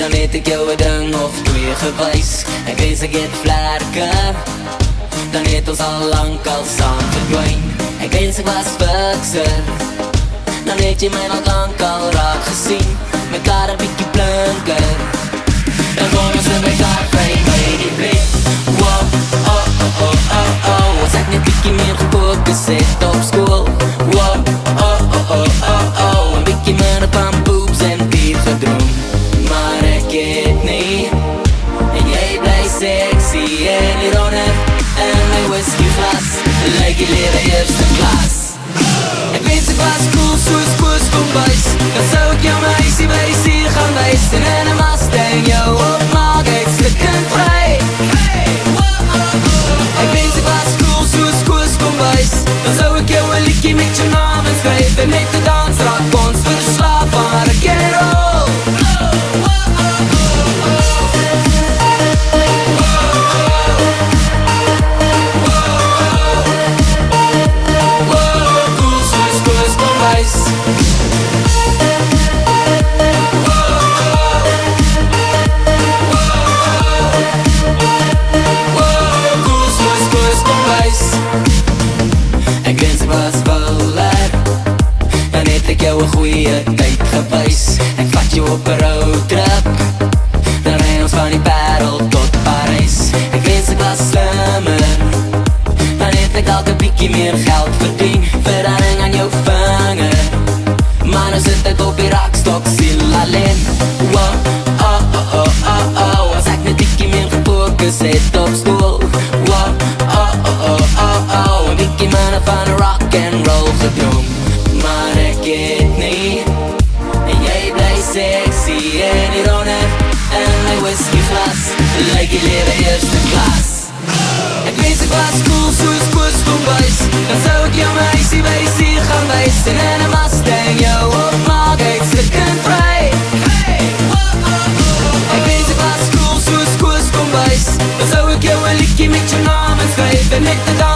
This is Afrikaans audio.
dan weet ik jou een ding of twee gewys. Ek wees ek het vlerke, dan het ons al lang al saam verdwijn. Ek wens ek was fikser, dan het jy my nog lang al raak gesien. Mekaar een bykie blinker, dan kom ons in mekaar vry by die plek. Wow, oh, oh, oh, oh, oh. As ek net bykie meer gefokus het op school. Wow, oh, oh, oh, oh, oh. Een bykie minder van boobs en bier gedroom. Maar ek het nie, en jy bly sexy en ironic. En my whisky glas, lyk die lewe eerste klas. Ek wens ek was cool soos Koos Kombuis, dan sou ek jou my huisie by die sier gaan wys. En in een Mustang jou opmaak, ek stikkend vry. Ek wens ek was cool soos Koos Kombuis, dan sou ek jou een liedjie met jou naam inskryf. En met die dans raak ons verslaaf aan rock and roll. Ek wens ek was Waller, dan het ek jou een goeie tyd gewys. Ek vat jou op een roadtrip, dan ry ons van die Parel tot Parijs. Ek wens ek was slimmer, dan het ek dalk een bykie meer geld verdien. Verharing aan jou vinger, maar nou sit ek op die rakstok siel alleen. Wow, oh, oh, oh, oh, oh. As ek net bykie meer gefokus het op school. Wow, oh, oh, oh, oh, oh. Een bykie minder van rock and roll gedroom. Maar ek het nie, en jy bly sexy en ironic. En my whisky glas, lyk die lewe eerste klas. Ek wens ek was cool soos Koos Kombuis, dan sou ek jou my huisie by die sier gaan wys. En in een Mustang jou opmaak, ek stikkend vry. Ek wens ek was cool soos Koos Kombuis, dan sou ek jou een liedjie met jou naam inskryf. En met die dans